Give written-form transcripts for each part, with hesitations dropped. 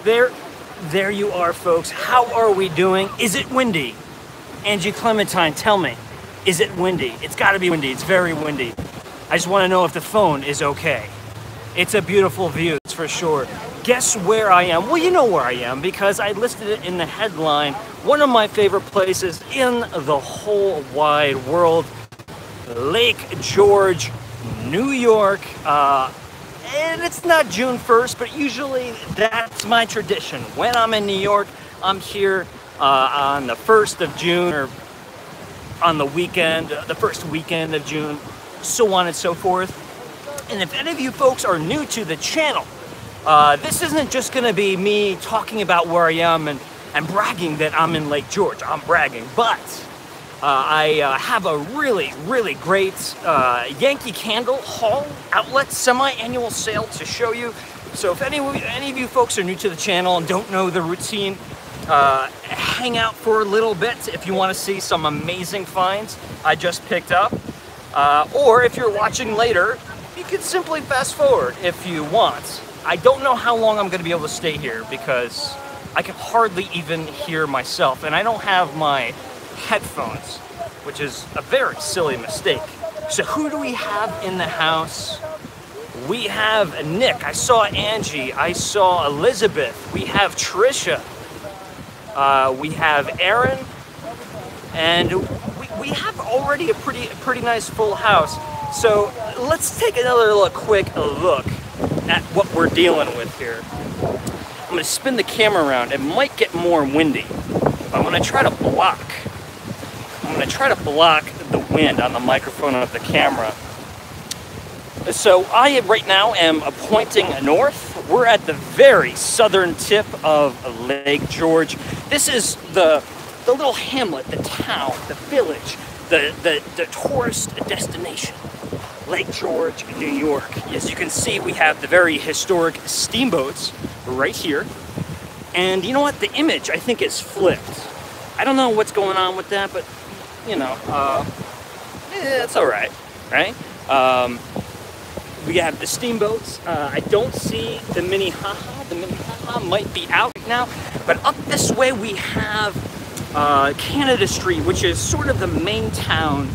There you are, folks. How are we doing? Is it windy? Angie Clementine, tell me, is it windy? It's got to be windy. It's very windy. I just want to know if the phone is okay. It's a beautiful view, it's for sure. Guess where I am? Well, you know where I am because I listed it in the headline. One of my favorite places in the whole wide world, Lake George, New York. And it's not June 1st, but usually that's my tradition. When I'm in New York, I'm here on the 1st of June or on the weekend, the first weekend of June, so on and so forth. And if any of you folks are new to the channel, this isn't just going to be me talking about where I am and bragging that I'm in Lake George. I'm bragging, but I have a really, really great Yankee Candle haul outlet semi-annual sale to show you. So if any of you folks are new to the channel and don't know the routine, hang out for a little bit if you want to see some amazing finds I just picked up. Or if you're watching later, you can simply fast forward if you want. I don't know how long I'm going to be able to stay here because I can hardly even hear myself, and I don't have my headphones, which is a very silly mistake. So who do we have in the house? We have Nick. I saw Angie. I saw Elizabeth. We have Trisha. We have Aaron. And we have already a pretty nice full house. So let's take another quick look at what we're dealing with here. I'm going to spin the camera around. It might get more windy. I'm going to try to block the wind on the microphone of the camera. So I right now am pointing north. We're at the very southern tip of Lake George. This is the little hamlet, the town, the village, the tourist destination, Lake George, New York. As you can see, we have the very historic steamboats right here. And you know what? The image, I think, is flipped. I don't know what's going on with that, but you know, it's all right, right? We have the steamboats. I don't see the Minnehaha. The Minnehaha might be out now, but up this way we have Canada Street, which is sort of the main town,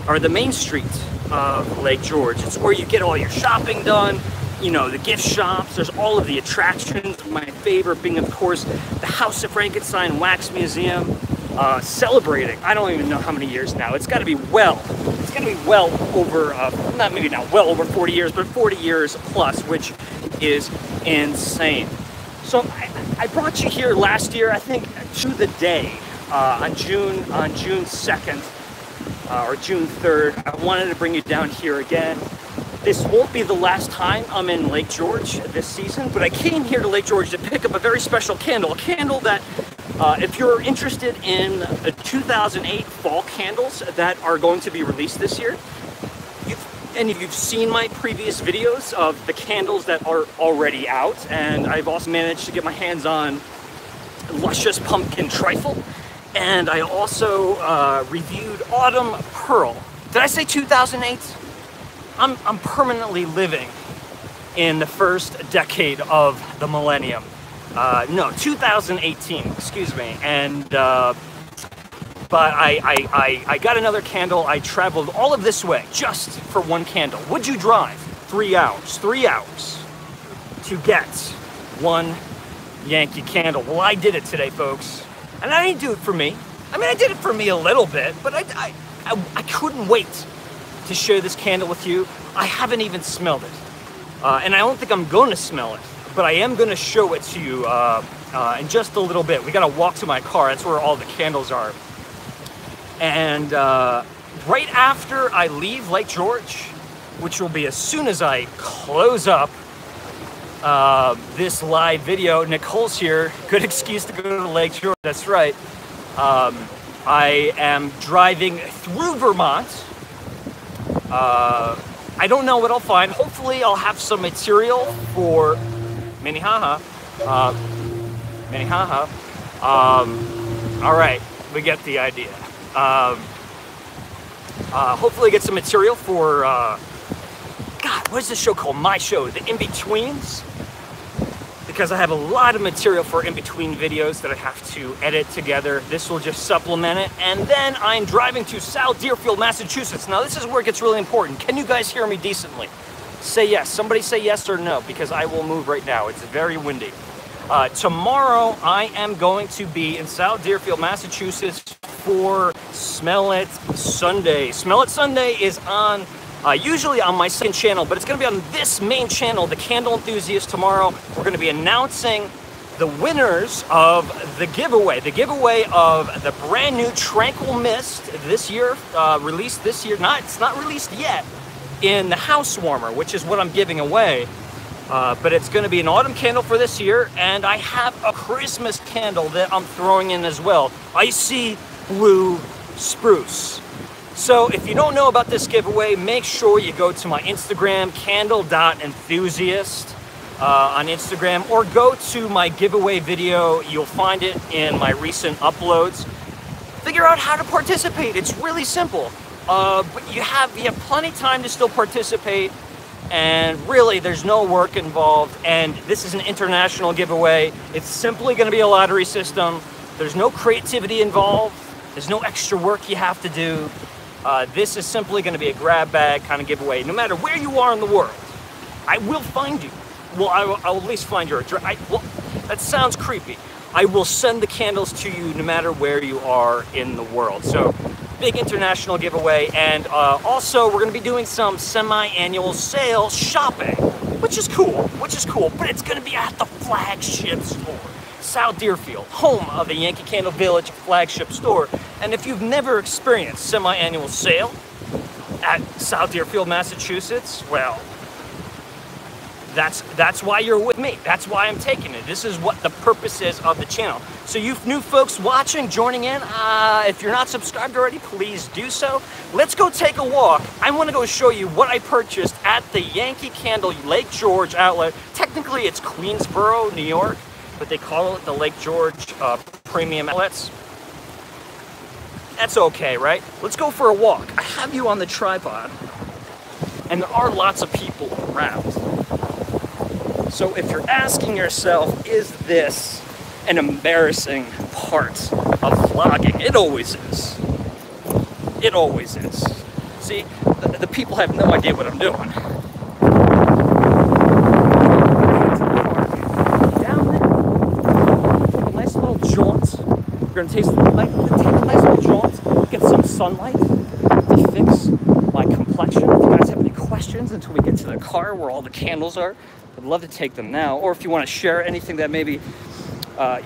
or the main street of Lake George. It's where you get all your shopping done, you know, the gift shops. There's all of the attractions. My favorite being, of course, the House of Frankenstein Wax Museum. Celebrating, I don't even know how many years now. It's got to be well over, maybe not well over 40 years, but 40 years plus, which is insane. So I brought you here last year, I think, to the day, on June 2nd, or June 3rd. I wanted to bring you down here again. This won't be the last time I'm in Lake George this season, but I came here to Lake George to pick up a very special candle, a candle that if you're interested in the 2008 fall candles that are going to be released this year, and if you've seen my previous videos of the candles that are already out, and I've also managed to get my hands on Luscious Pumpkin Trifle, and I also reviewed Autumn Pearl. Did I say 2008? I'm permanently living in the first decade of the millennium. No, 2018, excuse me, and, but I got another candle. I traveled all of this way just for one candle. Would you drive 3 hours to get one Yankee Candle? Well, I did it today, folks, and I didn't do it for me. I mean, I did it for me a little bit, but I couldn't wait to share this candle with you. I haven't even smelled it, and I don't think I'm going to smell it. But I am going to show it to you in just a little bit. We got to walk to my car. That's where all the candles are. And right after I leave Lake George, which will be as soon as I close up this live video, Nicole's here. Good excuse to go to Lake George. That's right. I am driving through Vermont. I don't know what I'll find. Hopefully I'll have some material for Minnehaha. Minnehaha. All right, we get the idea. Hopefully get some material for, God, what is this show called? My Show, The In-Betweens? The because I have a lot of material for in-between videos that I have to edit together. This will just supplement it. And then I'm driving to South Deerfield, Massachusetts. Now this is where it gets really important. Can you guys hear me decently? Say yes. Somebody say yes or no, because I will move right now. It's very windy. Tomorrow I am going to be in South Deerfield, Massachusetts for Smell It Sunday. Smell It Sunday is on usually on my second channel, but it's going to be on this main channel, the Candle Enthusiast. Tomorrow we're going to be announcing the winners of the giveaway of the brand new Tranquil Mist this year, released this year. It's not released yet, in the house warmer, which is what I'm giving away. But it's going to be an autumn candle for this year, and I have a Christmas candle that I'm throwing in as well. Icy Blue Spruce. So if you don't know about this giveaway, make sure you go to my Instagram, candle.enthusiast on Instagram, or go to my giveaway video. You'll find it in my recent uploads. Figure out how to participate. It's really simple. But you have plenty of time to still participate. And really, there's no work involved, and this is an international giveaway. It's simply going to be a lottery system. There's no creativity involved. There's no extra work you have to do. This is simply going to be a grab bag kind of giveaway. No matter where you are in the world, I will find you. Well, I will at least find your address. Well, that sounds creepy. I will send the candles to you no matter where you are in the world. So, big international giveaway. And also, we're going to be doing some semi-annual sale shopping, which is cool, but it's going to be at the Flagship store. South Deerfield, home of the Yankee Candle Village Flagship store. And if you've never experienced semi-annual sale at South Deerfield, Massachusetts, well, that's why you're with me. That's why I'm taking it. This is what the purpose is of the channel. So you new folks watching, joining in, if you're not subscribed already, please do so. Let's go take a walk. I want to go show you what I purchased at the Yankee Candle Lake George outlet. Technically, it's Queensboro, New York, but they call it the Lake George Premium Outlets. That's okay, right? Let's go for a walk. I have you on the tripod, and there are lots of people around. So if you're asking yourself, is this an embarrassing part of vlogging? It always is. It always is. See, the people have no idea what I'm doing. Down there, a nice little jaunt. We're gonna take a nice little jaunt, get some sunlight to fix my complexion. If you guys have any questions until we get to the car where all the candles are, I'd love to take them now. Or if you want to share anything that maybe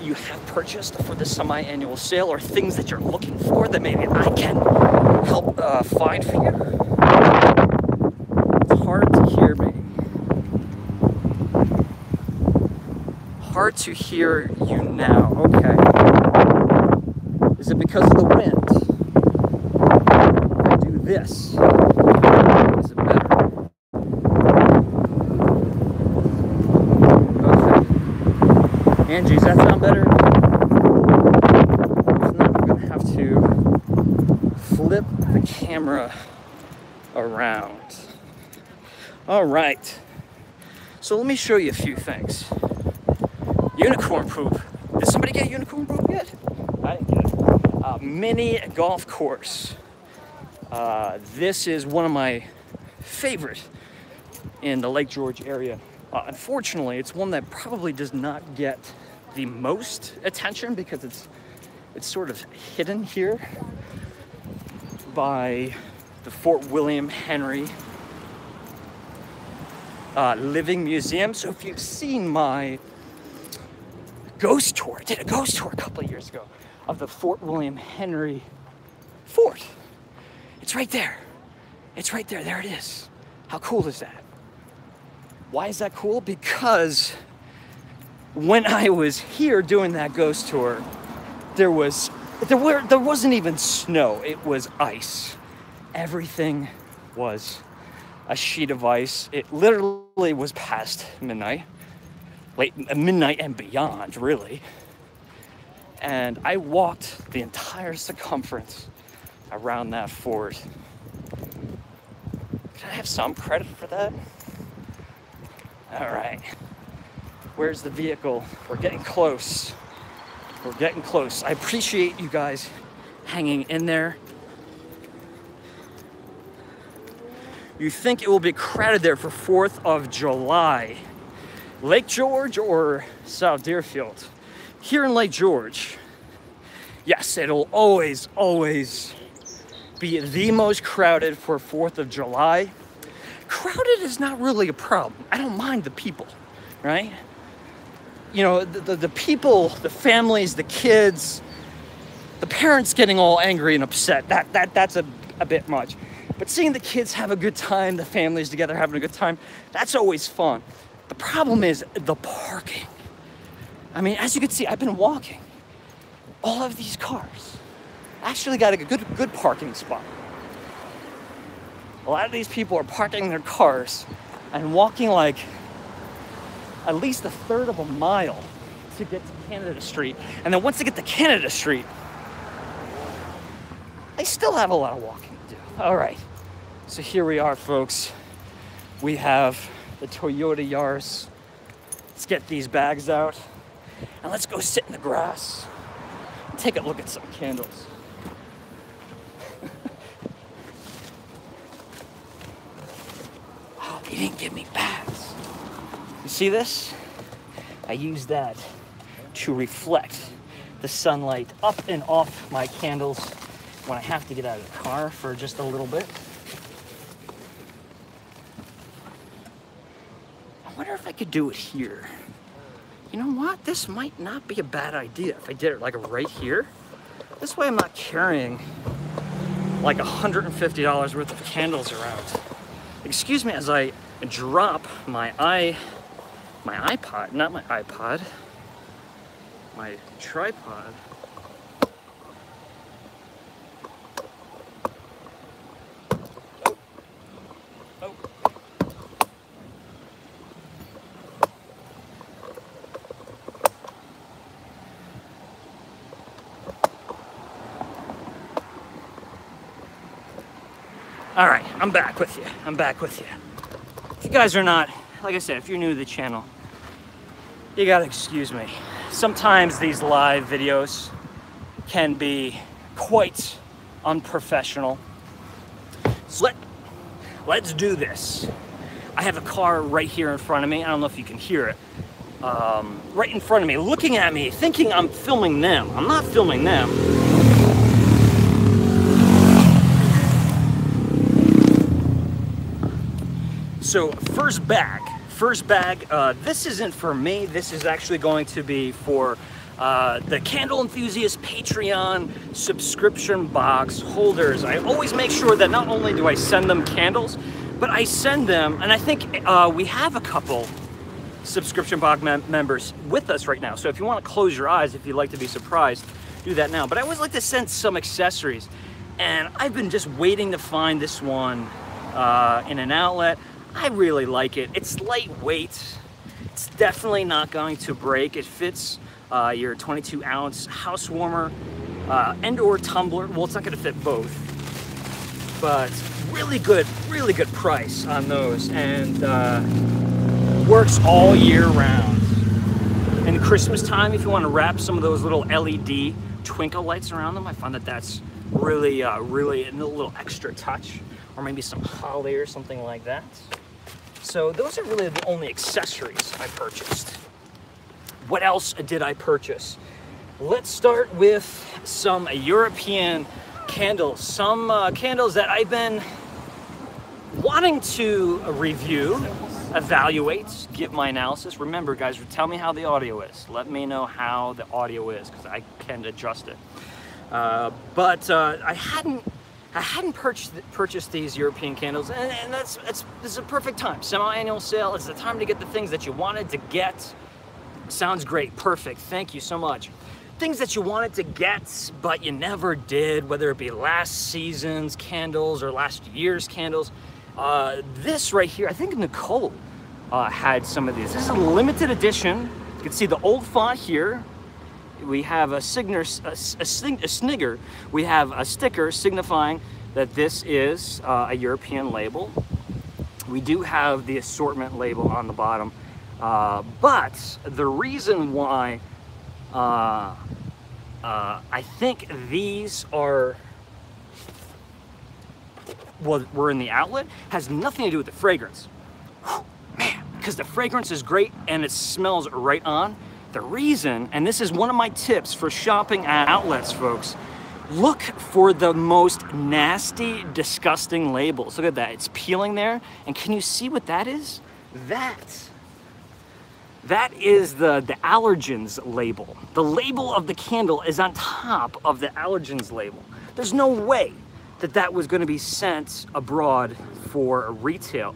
you have purchased for the semi-annual sale, or things that you're looking for that maybe I can help find for you. It's hard to hear me. Hard to hear you now. Okay. Is it because of the wind? If I do this, is it better? Angie, does that sound better? If not, I'm gonna have to flip the camera around. All right. So let me show you a few things. Unicorn poop. Did somebody get unicorn poop yet? I didn't get it. Mini golf course. This is one of my favorite in the Lake George area. Unfortunately, it's one that probably does not get the most attention because it's sort of hidden here by the Fort William Henry Living Museum. So if you've seen my ghost tour, I did a ghost tour a couple of years ago of the Fort William Henry Fort. It's right there. It's right there. There it is. How cool is that? Why is that cool? Because when I was here doing that ghost tour, there wasn't even snow. It was ice. Everything was a sheet of ice. It literally was past midnight, late midnight and beyond, really. And I walked the entire circumference around that fort. Can I have some credit for that? All right. Where's the vehicle? We're getting close. We're getting close. I appreciate you guys hanging in there. You think it will be crowded there for 4th of July. Lake George or South Deerfield? Here in Lake George, yes, it'll always be the most crowded for 4th of July. Crowded is not really a problem. I don't mind the people, right? You know, the people, the families, the kids, the parents getting all angry and upset, that's a bit much. But seeing the kids have a good time, the families together having a good time, that's always fun. The problem is the parking. I mean, as you can see, I've been walking. All of these cars actually got a good parking spot. A lot of these people are parking their cars and walking like at least 1/3 of a mile to get to Canada Street. And then once they get to Canada Street, they still have a lot of walking to do. All right, so here we are, folks. We have the Toyota Yaris. Let's get these bags out and let's go sit in the grass and take a look at some candles. Oh, they didn't give me bags. You see this? I use that to reflect the sunlight up and off my candles when I have to get out of the car for just a little bit. I wonder if I could do it here. You know what? This might not be a bad idea if I did it like right here. This way I'm not carrying like $150 worth of candles around. Excuse me as I drop my iPod, not my iPod, my tripod. Oh. All right, I'm back with you. I'm back with you. If you guys are not, like I said, if you're new to the channel, you gotta excuse me. Sometimes these live videos can be quite unprofessional. So let's do this. I have a car right here in front of me. I don't know if you can hear it. Right in front of me, looking at me, thinking I'm filming them. I'm not filming them. So first bag, this isn't for me. This is actually going to be for the Candle Enthusiast Patreon subscription box holders. I always make sure that not only do I send them candles, but I send them, and I think we have a couple subscription box members with us right now. So if you want to close your eyes, if you'd like to be surprised, do that now. But I always like to send some accessories, and I've been just waiting to find this one in an outlet. I really like it. It's lightweight. It's definitely not going to break. It fits your 22-ounce house warmer and or tumbler. Well, it's not going to fit both, but really good price on those, and works all year round. In Christmas time, if you want to wrap some of those little LED twinkle lights around them, I find that that's really a little extra touch, or maybe some holly or something like that. So those are really the only accessories I purchased. What else did I purchase? Let's start with some European candles. Some candles that I've been wanting to review, evaluate, give my analysis. Remember, guys, tell me how the audio is. Let me know how the audio is, because I can adjust it. But I hadn't purchased these European candles, and this is a perfect time. Semi-annual sale. It's the time to get the things that you wanted to get. Sounds great. Perfect. Thank you so much. Things that you wanted to get, but you never did, whether it be last season's candles or last year's candles. This right here, I think Nicole had some of these. This is a limited edition. You can see the old font here. We have a snigger. We have a sticker signifying that this is a European label. We do have the assortment label on the bottom. But the reason why I think these are, well, we're in the outlet, has nothing to do with the fragrance. Whew, man, because the fragrance is great and it smells right on. The reason, and this is one of my tips for shopping at outlets, folks, look for the most nasty, disgusting labels. Look at that, it's peeling there. And can you see what that is? That is the allergens label. The label of the candle is on top of the allergens label. There's no way that that was going to be sent abroad for retail.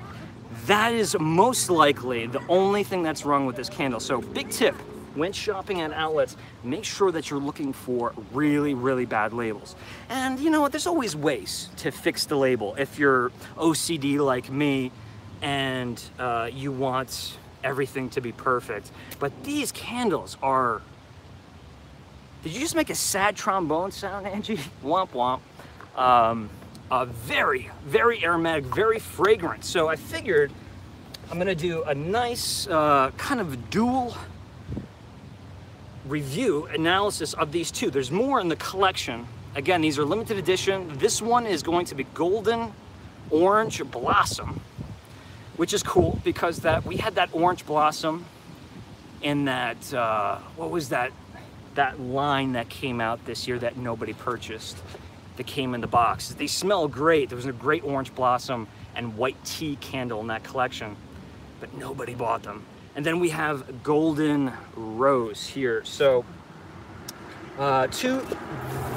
That is most likely the only thing that's wrong with this candle. So big tip, when shopping at outlets, make sure that you're looking for really, really bad labels. And you know what, there's always ways to fix the label. If you're OCD like me and you want everything to be perfect. But these candles are, did you just make a sad trombone sound, Angie? Womp womp. Very, very aromatic, very fragrant. So I figured I'm gonna do a nice kind of dual review analysis of these two. There's more in the collection. Again, these are limited edition. This one is going to be golden orange blossom, which is cool because we had that orange blossom in that, what was that line that came out this year that nobody purchased, that came in the box. They smell great. There was a great orange blossom and white tea candle in that collection, but nobody bought them. And then we have golden rose here. So two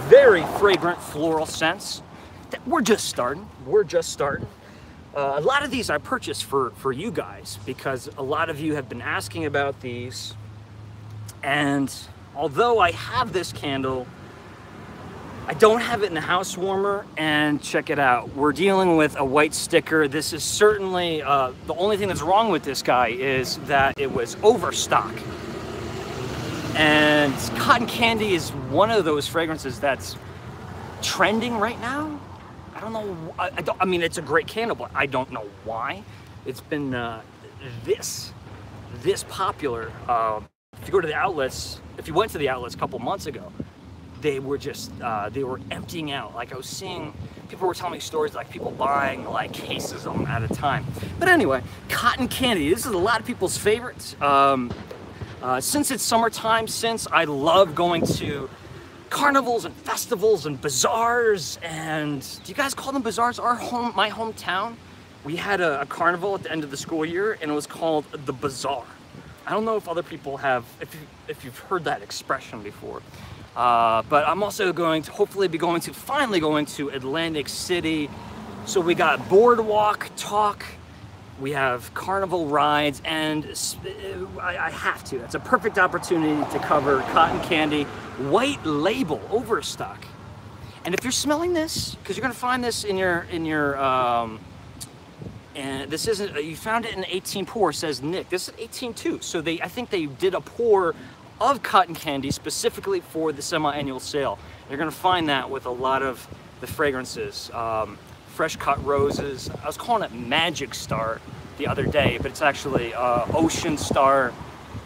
very fragrant floral scents that we're just starting. A lot of these I purchased for you guys because a lot of you have been asking about these. And although I have this candle, I don't have it in the house warmer. And check it out, we're dealing with a white sticker. This is certainly, the only thing that's wrong with this guy is that it was overstock. And cotton candy is one of those fragrances that's trending right now. I don't know, I mean, it's a great candle, but I don't know why it's been this popular. If you go to the outlets, if you went to the outlets a couple months ago, they were just, they were emptying out. Like I was seeing, people were telling me stories like people buying like cases of them at a time. But anyway, cotton candy, this is a lot of people's favorites. Since it's summertime, since I love going to carnivals and festivals and bazaars, and do you guys call them bazaars? My hometown, we had a carnival at the end of the school year, and it was called the Bazaar. I don't know if other people have, if you've heard that expression before, but I'm also going to hopefully finally going to Atlantic City. So we got boardwalk talk, we have carnival rides, and I have to. It's a perfect opportunity to cover cotton candy, white label, overstock. And if you're smelling this, because you're gonna find this in your and this isn't, you found it in 18 pour, says Nick. This is 18 too. So I think they did a pour of cotton candy specifically for the semi-annual sale. You're gonna find that with a lot of the fragrances. Fresh cut roses. I was calling it Magic Star the other day, but it's actually Ocean Star.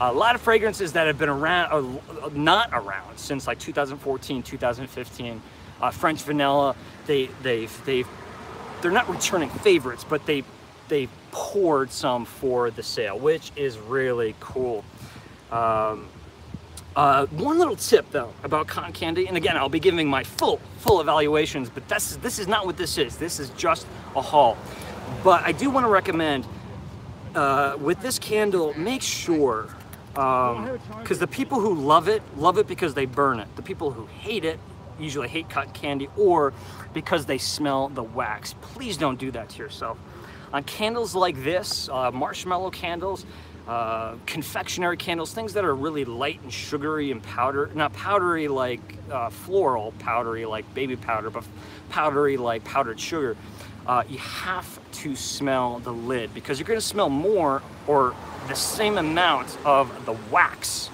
A lot of fragrances that have been around, not around since like 2014, 2015. French Vanilla. They're not returning favorites, but they poured some for the sale, which is really cool. One little tip though about cotton candy, and again, I'll be giving my full evaluations, but this is not what this is. This is just a haul. But I do want to recommend with this candle, make sure, because the people who love it because they burn it. The people who hate it usually hate cotton candy, or because they smell the wax. Please don't do that to yourself. On candles like this, marshmallow candles, confectionery candles, things that are really light and sugary and not powdery like floral, powdery like baby powder, but powdery like powdered sugar, you have to smell the lid, because you're going to smell more or the same amount of the wax.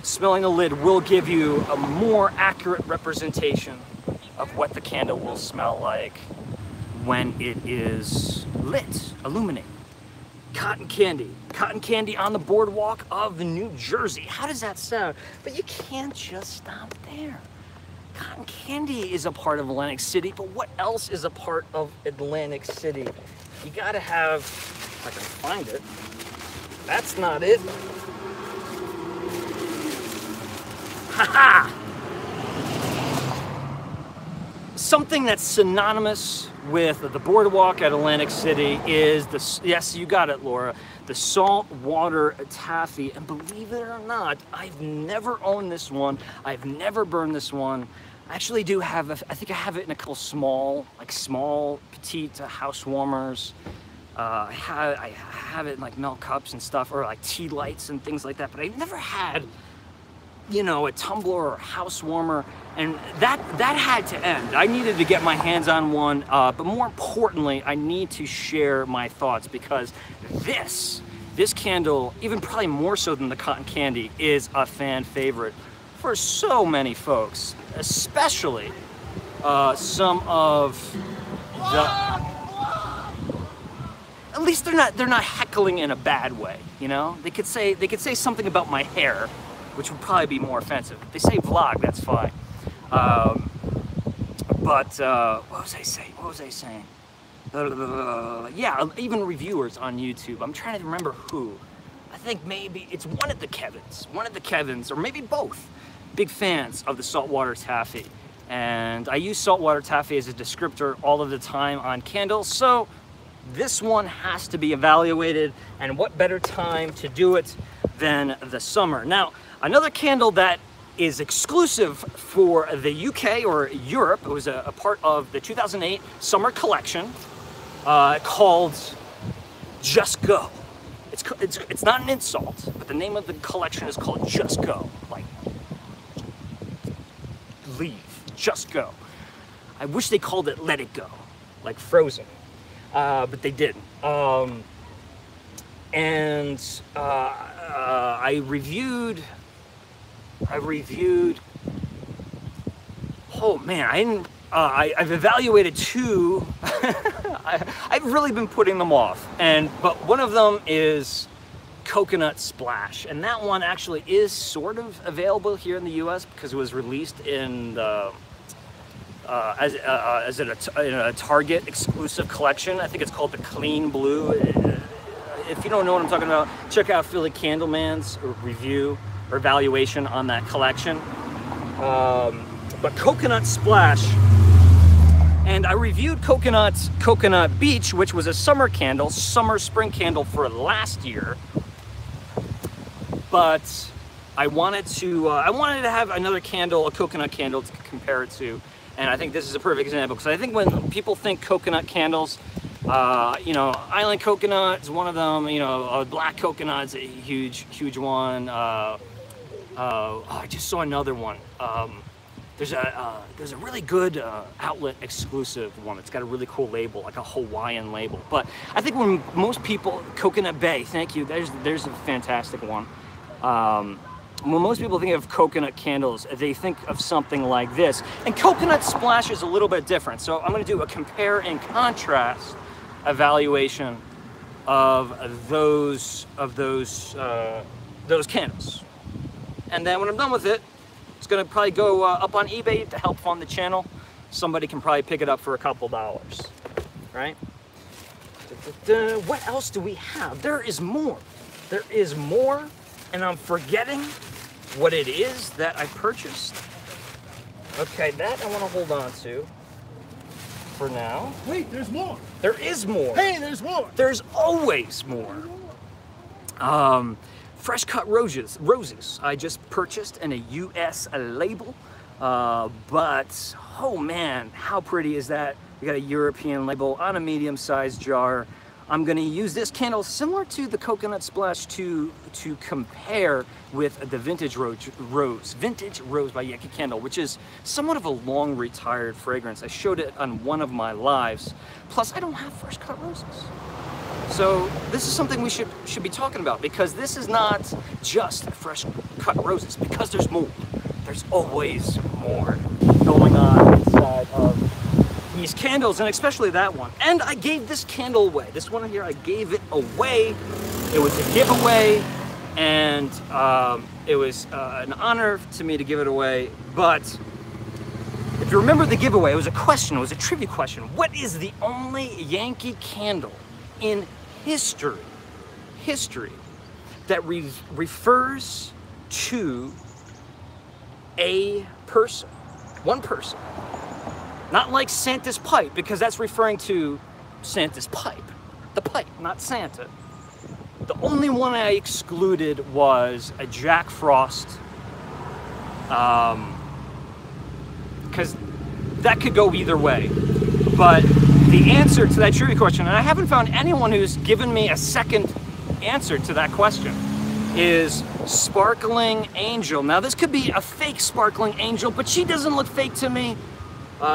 Smelling the lid will give you a more accurate representation of what the candle will smell like when it is lit, illuminated. Cotton candy on the boardwalk of New Jersey. How does that sound? But you can't just stop there. Cotton candy is a part of Atlantic City, but what else is a part of Atlantic City? You gotta have, if I can find it, that's not it. Haha! Something that's synonymous with the boardwalk at Atlantic City is the, yes, you got it, Laura, the saltwater taffy. And believe it or not, I've never owned this one. I've never burned this one. I actually do have, I think I have it in a couple small, petite house warmers. I have it in like milk cups and stuff, or like tea lights and things like that, but I've never had, you know, a tumbler or house warmer, and that had to end. I needed to get my hands on one, but more importantly, I need to share my thoughts, because this candle, even probably more so than the cotton candy, is a fan favorite for so many folks, especially some of the, at least they're not heckling in a bad way, you know? They could say something about my hair, which would probably be more offensive. If they say vlog, that's fine. What was I saying? Yeah, even reviewers on YouTube. I'm trying to remember who. I think maybe it's one of the Kevins, or maybe both. Big fans of the saltwater taffy. And I use saltwater taffy as a descriptor all of the time on candles, so this one has to be evaluated, and what better time to do it than the summer. Now, another candle that is exclusive for the UK or Europe, it was a part of the 2008 summer collection, called Just Go. It's not an insult, but the name of the collection is called Just Go. Like, leave, just go. I wish they called it Let It Go, like Frozen, but they didn't. I reviewed, oh man, I've evaluated two. I've really been putting them off, but one of them is Coconut Splash, and that one actually is sort of available here in the US because it was released in the in a Target exclusive collection. I think it's called the Clean Blue. If you don't know what I'm talking about, check out Philly Candleman's review or evaluation on that collection. But Coconut Splash, and I reviewed Coconut Beach, which was a summer spring candle for last year. But I wanted to have another candle, a coconut candle, to compare it to, and I think this is a perfect example, because I think when people think coconut candles, you know, Island Coconut is one of them. You know, Black Coconut's a huge one. I just saw another one. There's a really good outlet exclusive one. It's got a really cool label, like a Hawaiian label. But I think when most people, Coconut Bay, thank you. There's a fantastic one. When most people think of coconut candles, they think of something like this. And Coconut Splash is a little bit different. So I'm going to do a compare and contrast evaluation of those candles. And then when I'm done with it, it's going to probably go up on eBay to help fund the channel. Somebody can probably pick it up for a couple dollars, right? What else do we have? There is more. There is more. And I'm forgetting what it is that I purchased. Okay, that I want to hold on to for now. Wait, there's more. There is more. Hey, there's more. There's always more. Fresh cut roses. I just purchased in a US label. But, oh man, how pretty is that? We got a European label on a medium-sized jar. I'm going to use this candle similar to the Coconut Splash to compare with the Vintage Rose by YANKEE Candle, which is somewhat of a long retired fragrance. I showed it on one of my lives. Plus, I don't have fresh cut roses. So this is something we should be talking about, because this is not just fresh cut roses, because there's more. There's always more going on inside of these candles, and especially that one. And I gave this candle away. This one here, I gave it away. It was a giveaway, and it was an honor to me to give it away. But if you remember the giveaway, it was a question, it was a trivia question. What is the only Yankee candle in history that refers to a person, one person? Not like Santa's pipe, because that's referring to Santa's pipe. The pipe, not Santa. The only one I excluded was a Jack Frost, because that could go either way. But the answer to that trivia question, and I haven't found anyone who's given me a second answer to that question, is Sparkling Angel. Now this could be a fake Sparkling Angel, but she doesn't look fake to me.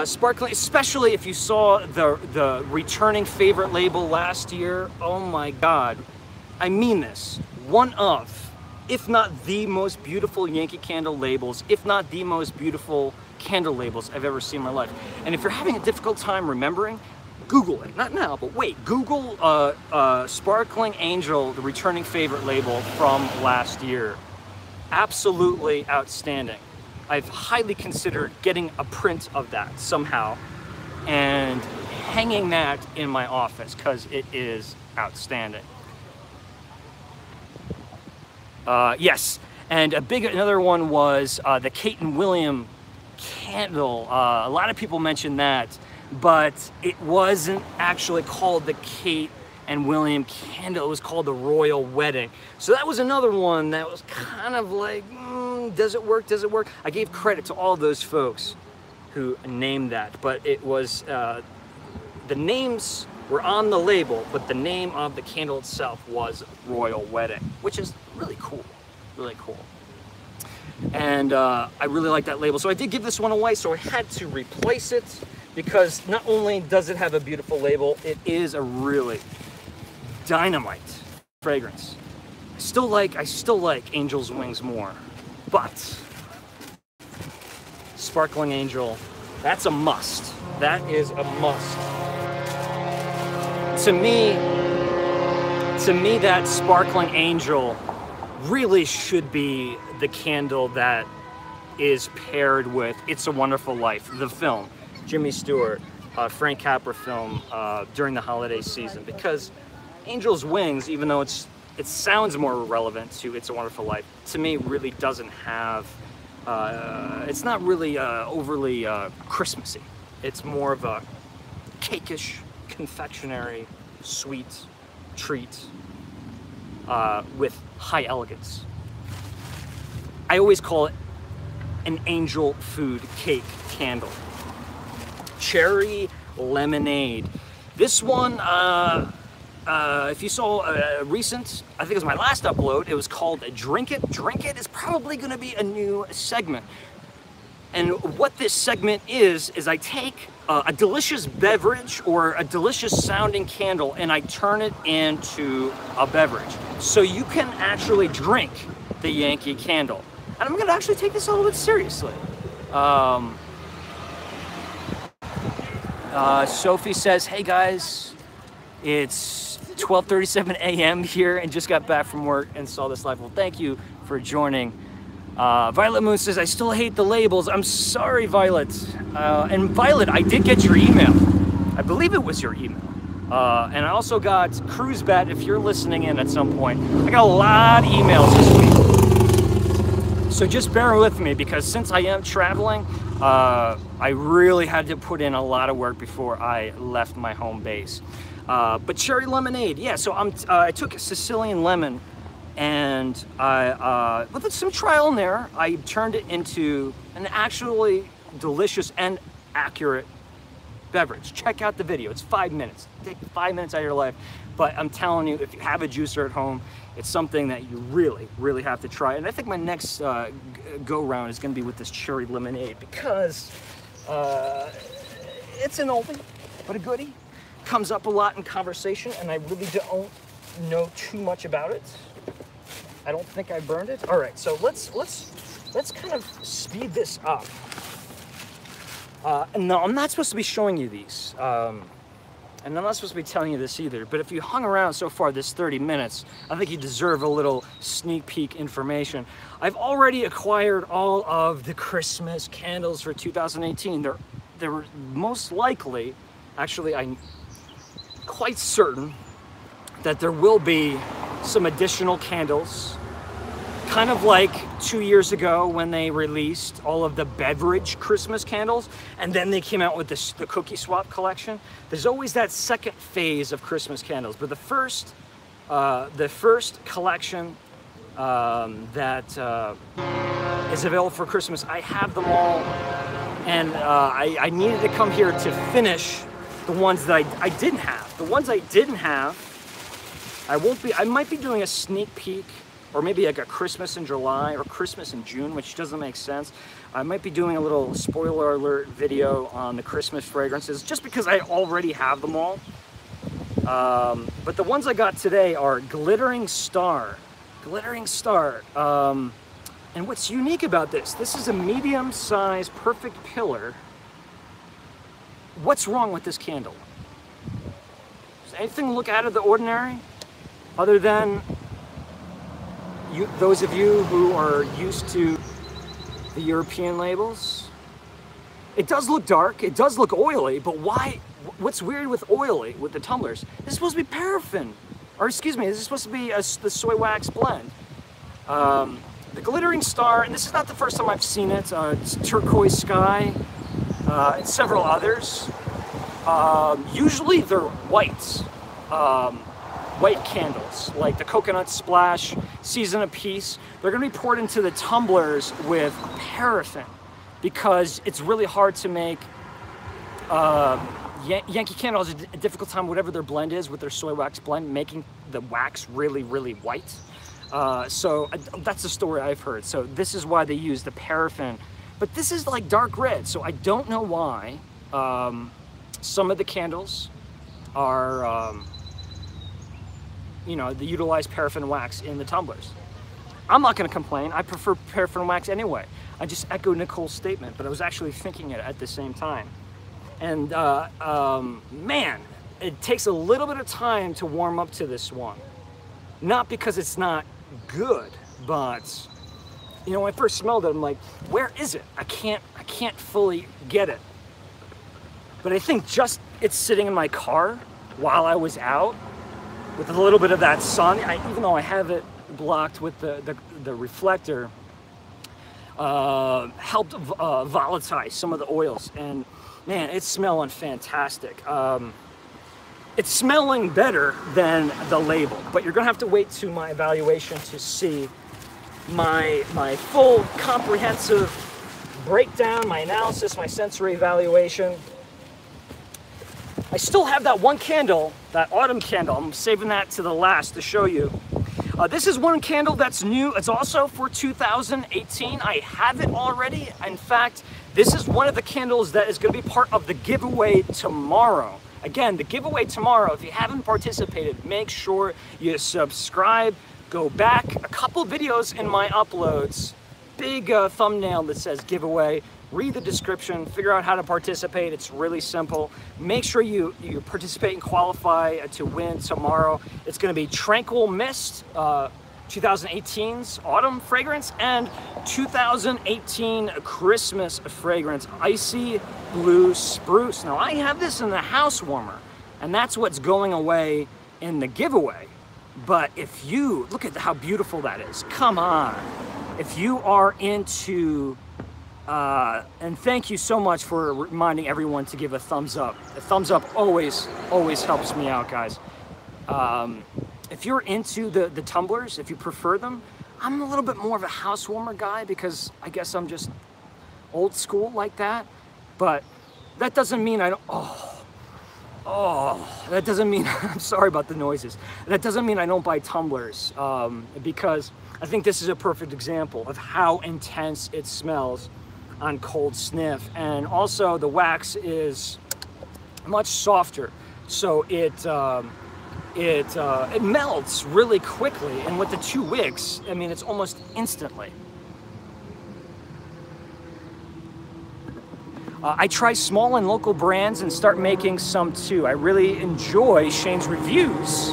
Sparkling, especially if you saw the returning favorite label last year. Oh my God. I mean this. One of, if not the most beautiful Yankee Candle labels, if not the most beautiful candle labels I've ever seen in my life. And if you're having a difficult time remembering, Google it. Not now, but wait. Google Sparkling Angel, the returning favorite label from last year. Absolutely outstanding. I've highly considered getting a print of that somehow and hanging that in my office because it is outstanding. Yes, and another one was the Kate and William candle. A lot of people mentioned that, but it wasn't actually called the Kate and William candle. It was called the Royal Wedding. So that was another one that was kind of like, does it work? Does it work? I gave credit to all those folks who named that, but it was, the names were on the label, but the name of the candle itself was Royal Wedding, which is really cool, really cool. And I really like that label. So I did give this one away, so I had to replace it because not only does it have a beautiful label, it is a really dynamite fragrance. I still like Angel's Wings more, but Sparkling Angel, that's a must. That is a must. To me, that Sparkling Angel really should be the candle that is paired with It's a Wonderful Life, the film, Jimmy Stewart, Frank Capra film during the holiday season, because Angel's Wings, even though it sounds more relevant to It's a Wonderful Life, to me really doesn't have, it's not really overly Christmassy. It's more of a cakeish, confectionery, sweet treat with high elegance. I always call it an angel food cake candle. Cherry lemonade. This one, if you saw a recent, I think it was my last upload, it was called Drink It. Drink It is probably going to be a new segment. And what this segment is I take a delicious beverage or a delicious sounding candle and I turn it into a beverage. So you can actually drink the Yankee Candle. And I'm gonna actually take this a little bit seriously. Sophie says, hey guys, it's 12:37 a.m. here and just got back from work and saw this live. Well, thank you for joining. Violet Moon says, I still hate the labels. I'm sorry, Violet. And Violet, I did get your email. I believe it was your email. And I also got Cruise Bat, if you're listening in at some point. I got a lot of emails this week. So just bear with me, because since I am traveling, I really had to put in a lot of work before I left my home base. But cherry lemonade, yeah, so I took a Sicilian lemon and with some trial and error, I turned it into an actually delicious and accurate beverage. Check out the video, it's 5 minutes. Take 5 minutes out of your life, but I'm telling you, if you have a juicer at home, it's something that you really, really have to try. And I think my next go-round is gonna be with this cherry lemonade, because it's an oldie, but a goodie. Comes up a lot in conversation, and I really don't know too much about it. I don't think I burned it. All right, so let's kind of speed this up. And no, I'm not supposed to be showing you these. And I'm not supposed to be telling you this either, but if you hung around so far this 30 minutes, I think you deserve a little sneak peek information. I've already acquired all of the Christmas candles for 2018. They're most likely, actually I'm quite certain that there will be some additional candles, kind of like 2 years ago when they released all of the beverage Christmas candles, and then they came out with the cookie swap collection. There's always that second phase of Christmas candles, but the first collection that is available for Christmas, I have them all, and I needed to come here to finish the ones that I didn't have. The ones I didn't have, I might be doing a sneak peek, or maybe like a Christmas in July or Christmas in June, which doesn't make sense. I might be doing a little spoiler alert video on the Christmas fragrances, just because I already have them all. But the ones I got today are Glittering Star. Glittering Star. And what's unique about this is a medium-sized perfect pillar. What's wrong with this candle? Does anything look out of the ordinary? Other than those of you who are used to the European labels? It does look dark, it does look oily, but why? What's weird with oily, with the tumblers? This is supposed to be paraffin, or excuse me, this is supposed to be the soy wax blend. The Glittering Star, and this is not the first time I've seen it, it's Turquoise Sky, and several others. Usually they're whites. White candles, like the Coconut Splash, Season of Peace. They're gonna be poured into the tumblers with paraffin because it's really hard to make. Yankee Candle has a difficult time, whatever their blend is, with their soy wax blend, making the wax really, really white. So that's the story I've heard. So this is why they use the paraffin. But this is like dark red, so I don't know why some of the candles are you know, they utilize paraffin wax in the tumblers. I'm not going to complain. I prefer paraffin wax anyway. I just echoed Nicole's statement, but I was actually thinking it at the same time. And man, it takes a little bit of time to warm up to this one. Not because it's not good, but you know, when I first smelled it, I'm like, where is it? I can't fully get it. But I think just it's sitting in my car while I was out, with a little bit of that sun, even though I have it blocked with the reflector, helped volatilize some of the oils. And man, it's smelling fantastic. It's smelling better than the label, but you're gonna have to wait to my evaluation to see my full comprehensive breakdown, my analysis, my sensory evaluation. I still have that one candle, that autumn candle. I'm saving that to the last to show you. This is one candle that's new. It's also for 2018. I have it already. In fact, this is one of the candles that is going to be part of the giveaway tomorrow. Again, the giveaway tomorrow, if you haven't participated, make sure you subscribe. Go back a couple videos in my uploads. Big thumbnail that says giveaway. Read the description, figure out how to participate. It's really simple. Make sure you participate and qualify to win tomorrow. It's going to be Tranquil Mist, 2018's autumn fragrance, and 2018 Christmas fragrance, Icy Blue Spruce. Now, I have this in the house warmer, and that's what's going away in the giveaway. But if you, look at how beautiful that is. Come on. If you are into... and thank you so much for reminding everyone to give a thumbs up. A thumbs up always helps me out, guys. If you're into the tumblers, if you prefer them, I'm a little bit more of a house warmer guy because I guess I'm just old school like that. But that doesn't mean I don't, that doesn't mean, I'm sorry about the noises. That doesn't mean I don't buy tumblers because I think this is a perfect example of how intense it smells on cold sniff. And also the wax is much softer, so it melts really quickly, and with the 2 wicks, I mean, it's almost instantly. I try small and local brands and start making some too. I really enjoy Shane's reviews,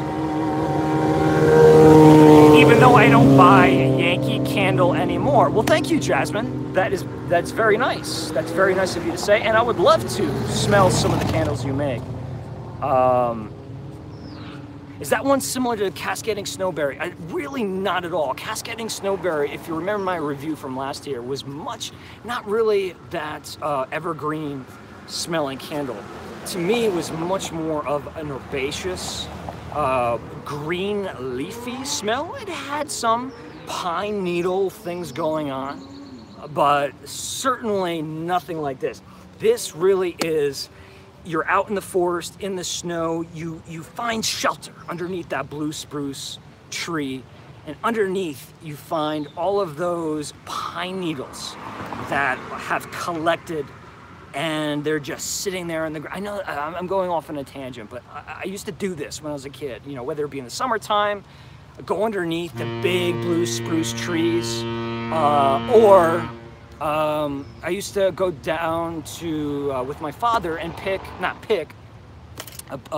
even though I don't buy Yankee Candle anymore. Well, thank you, Jasmine. That's very nice. That's very nice of you to say, and I would love to smell some of the candles you make. Is that one similar to Cascading Snowberry? Really not at all. Cascading Snowberry, if you remember my review from last year, was not really that evergreen smelling candle. To me, it was much more of an herbaceous, green leafy smell. It had some pine needle things going on, but certainly nothing like this. This really is, you're out in the forest, in the snow, you find shelter underneath that blue spruce tree, and underneath you find all of those pine needles that have collected, and they're just sitting there in the ground. I know I'm going off on a tangent, but I used to do this when I was a kid, you know, whether it be in the summertime, go underneath the big blue spruce trees, or I used to go down to, with my father and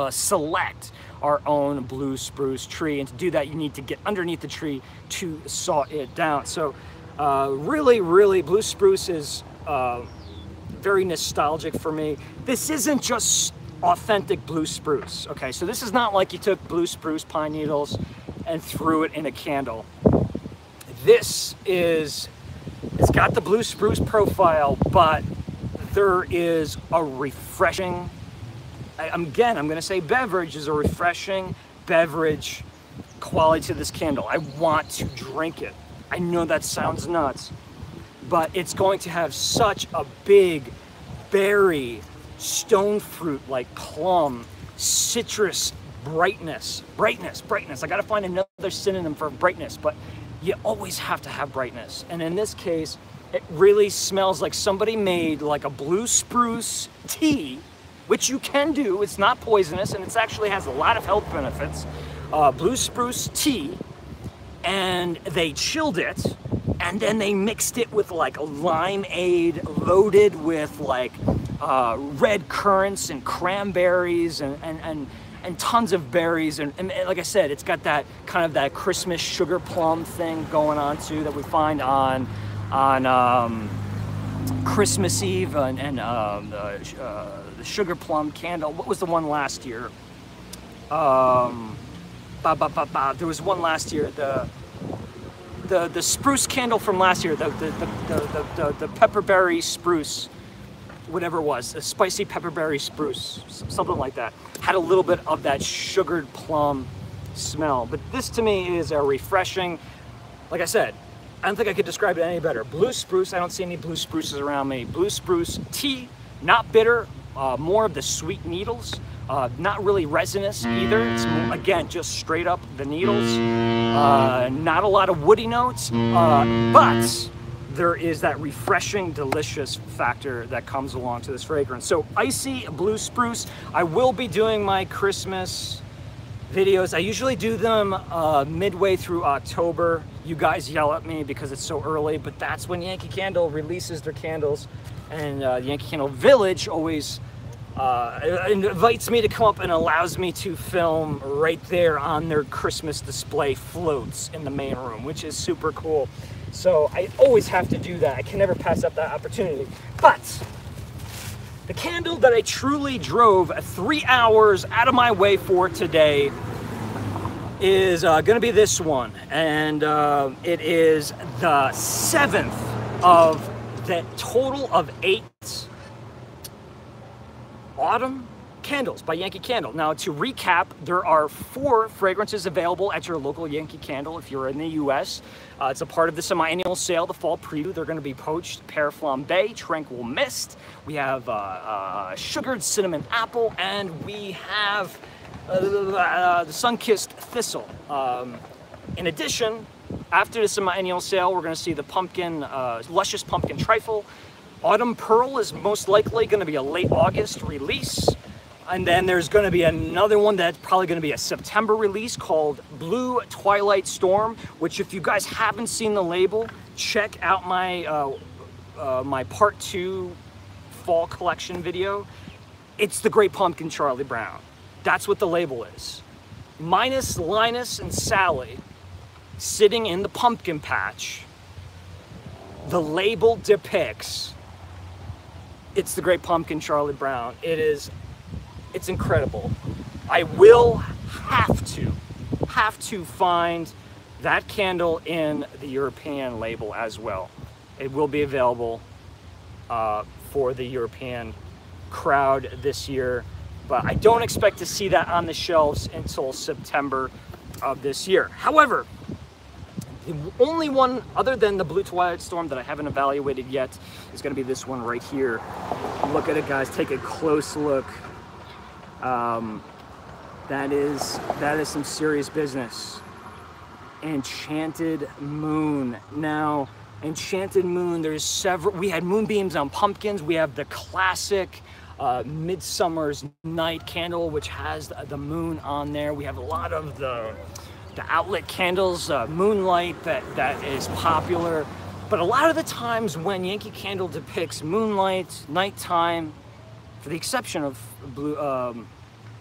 select our own blue spruce tree. And to do that, you need to get underneath the tree to saw it down. So really, blue spruce is very nostalgic for me. This isn't just authentic blue spruce, okay? So this is not like you took blue spruce pine needles and threw it in a candle. This is, it's got the blue spruce profile, but there is a refreshing, again, I'm gonna say beverage is a refreshing beverage quality to this candle. I want to drink it. I know that sounds nuts, but it's going to have such a big berry, stone fruit like plum, citrus brightness. I gotta find another synonym for brightness, but you always have to have brightness. And in this case, it really smells like somebody made like a blue spruce tea, which you can do. It's not poisonous, and it actually has a lot of health benefits. Blue spruce tea, and they chilled it, and then they mixed it with like a limeade loaded with like red currants and cranberries and tons of berries, and like I said, it's got that kind of that Christmas sugar plum thing going on too that we find on Christmas Eve, and the sugar plum candle. What was the one last year? There was one last year. The spruce candle from last year. The pepperberry spruce, whatever it was, a spicy pepperberry spruce, something like that. Had a little bit of that sugared plum smell. But this to me is a refreshing, like I said, I don't think I could describe it any better. Blue spruce, I don't see any blue spruces around me. Blue spruce tea, not bitter, more of the sweet needles, not really resinous either. It's more, again, just straight up the needles. Not a lot of woody notes, but there is that refreshing, delicious factor that comes along to this fragrance. So icy blue spruce. I will be doing my Christmas videos. I usually do them midway through October. You guys yell at me because it's so early, but that's when Yankee Candle releases their candles, and Yankee Candle Village always invites me to come up and allows me to film right there on their Christmas display floats in the main room, which is super cool. So I always have to do that. I can never pass up that opportunity. But the candle that I truly drove 3 hours out of my way for today is gonna be this one. And it is the 7th of the total of 8 autumn candles by Yankee Candle. Now, to recap, there are 4 fragrances available at your local Yankee Candle if you're in the US. It's a part of the semi-annual sale, the fall preview. They're going to be Poached Pear Flambe, Tranquil Mist. We have Sugared Cinnamon Apple, and we have the Sun-Kissed Thistle. In addition, after the semi-annual sale, we're going to see the pumpkin, Luscious Pumpkin Trifle. Autumn Pearl is most likely going to be a late August release. And then there's going to be another one that's probably going to be a September release called Blue Twilight Storm, which if you guys haven't seen the label, check out my my part 2 fall collection video, it's the Great Pumpkin Charlie Brown. That's what the label is. Minus Linus and Sally sitting in the pumpkin patch, the label depicts it's the Great Pumpkin Charlie Brown. It's incredible. I will have to find that candle in the European label as well. It will be available for the European crowd this year, but I don't expect to see that on the shelves until September of this year. However, the only one other than the Blue Twilight Storm that I haven't evaluated yet is going to be this one right here. Look at it, guys. Take a close look. That is some serious business. Enchanted Moon. Now, Enchanted Moon, there's several. We had moonbeams on pumpkins. We have the classic Midsummer's Night candle, which has the moon on there. We have a lot of the outlet candles, moonlight that is popular. But a lot of the times when Yankee Candle depicts moonlight, nighttime, for the exception of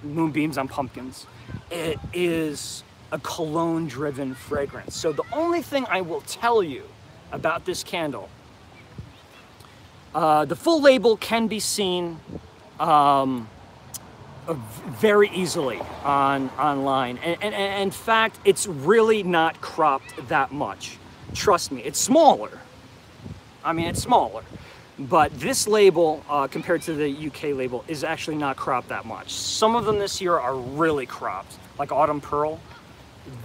moonbeams on pumpkins, it is a cologne-driven fragrance. So the only thing I will tell you about this candle, the full label can be seen very easily online, and in fact, it's really not cropped that much. Trust me, it's smaller. I mean, it's smaller, but this label compared to the UK label is actually not cropped that much. Some of them this year are really cropped, like Autumn Pearl.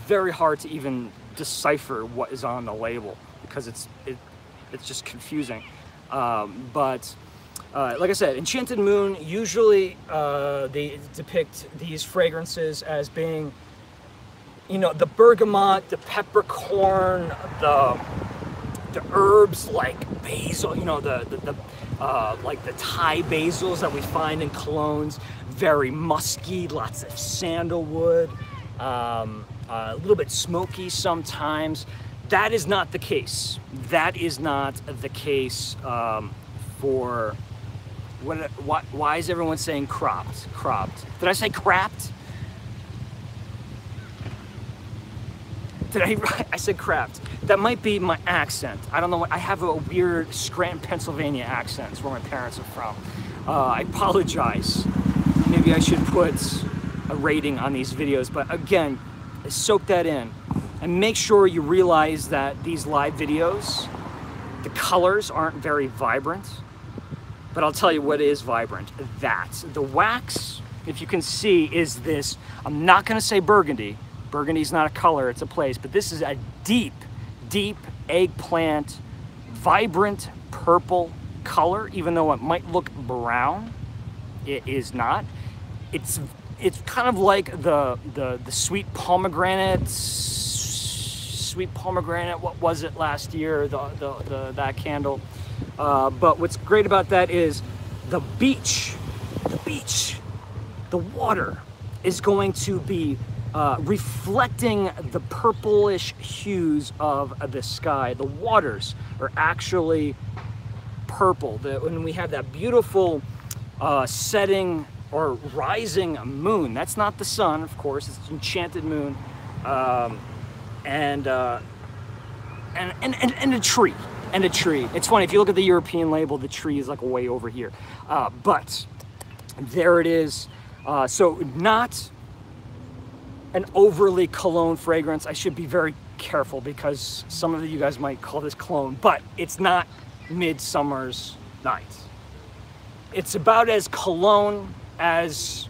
Very hard to even decipher what is on the label because it's just confusing. But like I said, Enchanted Moon, usually they depict these fragrances as being, you know, the bergamot, the peppercorn, the herbs like basil, you know, like the Thai basils that we find in colognes, very musky, lots of sandalwood, a little bit smoky sometimes. That is not the case. That is not the case for why is everyone saying cropped? Cropped. Did I say crapped? I said crapped. That might be my accent. I don't know. I have a weird Scranton, Pennsylvania accent. It's where my parents are from. I apologize. Maybe I should put a rating on these videos, but again, soak that in and make sure you realize that these live videos, the colors aren't very vibrant, but I'll tell you what is vibrant. The wax, if you can see, is this, I'm not gonna say burgundy. Burgundy's not a color, it's a place, but this is a deep, deep eggplant, vibrant purple color, even though it might look brown, it is not. It's kind of like the sweet pomegranate, what was it last year, that candle. But what's great about that is the water is going to be reflecting the purplish hues of the sky. The waters are actually purple. When we have that beautiful setting or rising moon, that's not the sun, of course, it's Enchanted Moon, and a tree. And a tree. It's funny, if you look at the European label, the tree is like way over here. But there it is. So not an overly cologne fragrance. I should be very careful because some of you guys might call this cologne, but it's not Midsummer's Night. It's about as cologne as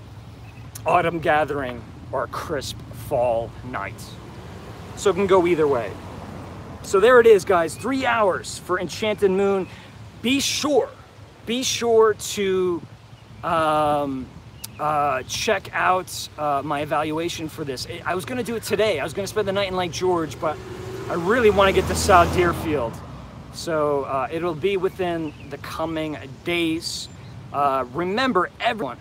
Autumn Gathering or Crisp Fall Night. So it can go either way. So there it is, guys, 3 hours for Enchanted Moon. Be sure to check out my evaluation for this. I was gonna do it today. I was gonna spend the night in Lake George, but I really wanna get to South Deerfield. So it'll be within the coming days. Remember, everyone,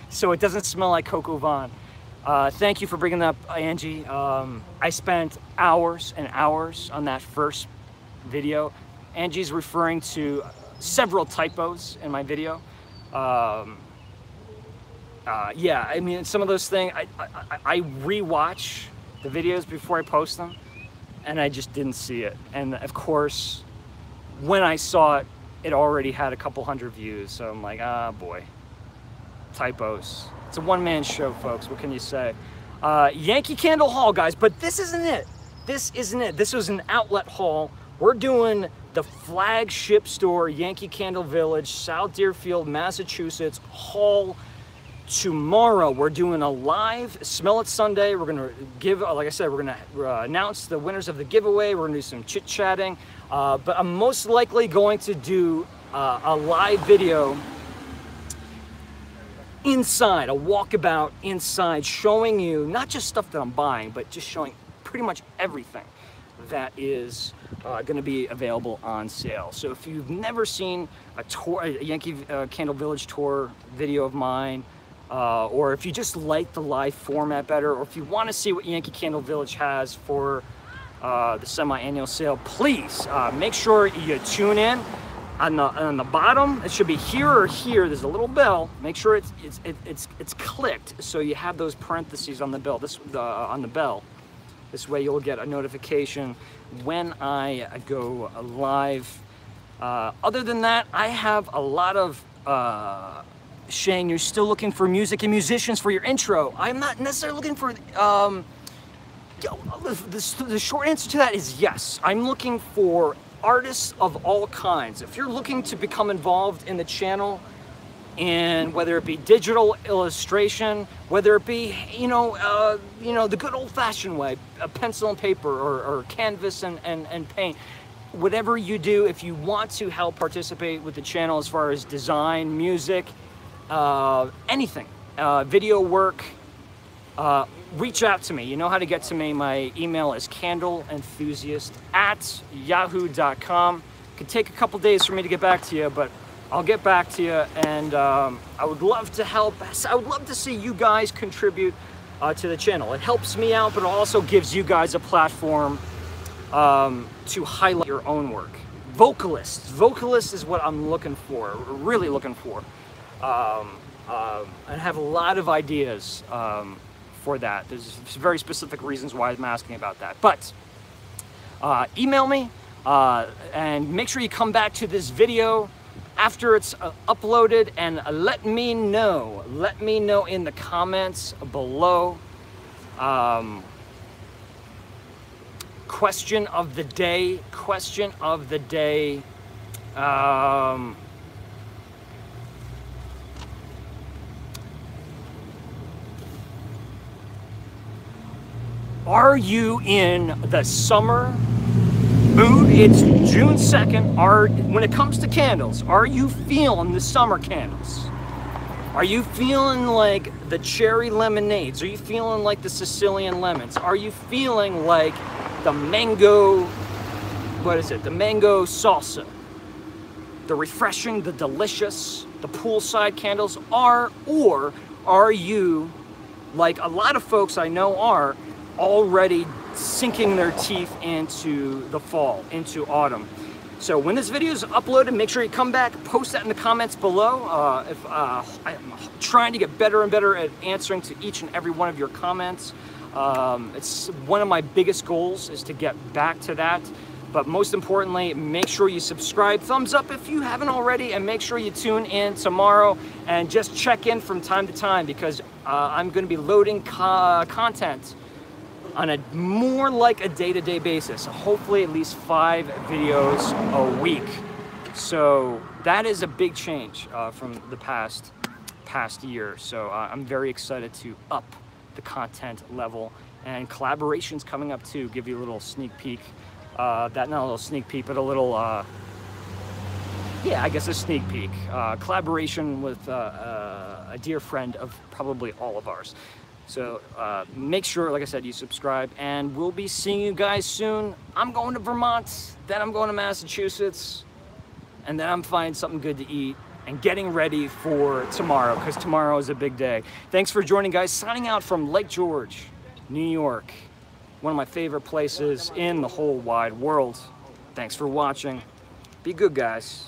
so it doesn't smell like Coco Vaughn. Thank you for bringing that up, Angie. I spent hours and hours on that first video. Angie's referring to several typos in my video. Yeah, I mean, some of those things, I rewatch the videos before I post them, and I just didn't see it. And of course, when I saw it, it already had a couple hundred views. So I'm like, ah, boy, typos. It's a one-man show, folks. What can you say? Yankee Candle haul, guys, but this isn't it. This isn't it. This was an outlet haul. We're doing the flagship store, Yankee Candle Village, South Deerfield, Massachusetts haul tomorrow. We're doing a live Smell It Sunday. We're gonna give, like I said, we're gonna announce the winners of the giveaway. We're gonna do some chit-chatting, but I'm most likely going to do a live video inside, a walkabout inside, showing you not just stuff that I'm buying, but just showing pretty much everything that is going to be available on sale. So if you've never seen a tour, a Yankee Candle Village tour video of mine, or if you just like the live format better, or if you want to see what Yankee Candle Village has for the semi-annual sale, please make sure you tune in. On the bottom, it should be here or here. There's a little bell. Make sure it's clicked so you have those parentheses on the bell. On the bell. This way you'll get a notification when I go live. Other than that, I have a lot of Shane, you're still looking for music and musicians for your intro. I'm not necessarily looking for the short answer to that is yes. I'm looking for artists of all kinds. If you're looking to become involved in the channel, and whether it be digital illustration, whether it be the good old-fashioned way, a pencil and paper, or canvas and paint, whatever you do, if you want to help participate with the channel as far as design, music, anything, video work, reach out to me. You know how to get to me. My email is candleenthusiast@yahoo.com. It could take a couple days for me to get back to you, but I'll get back to you, and I would love to help. I would love to see you guys contribute to the channel. It helps me out, but it also gives you guys a platform to highlight your own work. Vocalists is what I'm looking for, really looking for. I have a lot of ideas for that. There's very specific reasons why I'm asking about that. But email me and make sure you come back to this video after it's uploaded and let me know. Let me know in the comments below. Question of the day. Question of the day. Are you in the summer mood? It's June 2nd. When it comes to candles, are you feeling the summer candles? Are you feeling like the cherry lemonades? Are you feeling like the Sicilian lemons? Are you feeling like the mango, the mango salsa? The refreshing, the delicious, the poolside candles or are you, like a lot of folks I know are, already sinking their teeth into the fall, into autumn? So when this video is uploaded, make sure you come back, post that in the comments below. I'm trying to get better and better at answering to each and every one of your comments. It's one of my biggest goals is to get back to that. But most importantly, make sure you subscribe, thumbs up if you haven't already, and make sure you tune in tomorrow and just check in from time to time, because I'm going to be loading content on a more like a day-to-day basis, hopefully at least 5 videos a week. So that is a big change from the past year. So I'm very excited to up the content level, and collaborations coming up too. Give you a little sneak peek. Not a little sneak peek, but a little, yeah, I guess a sneak peek. Collaboration with a dear friend of probably all of ours. So make sure, like I said, you subscribe, and we'll be seeing you guys soon. I'm going to Vermont, then I'm going to Massachusetts, and then I'm finding something good to eat and getting ready for tomorrow, because tomorrow is a big day. Thanks for joining, guys. Signing out from Lake George, New York, one of my favorite places in the whole wide world. Thanks for watching. Be good, guys.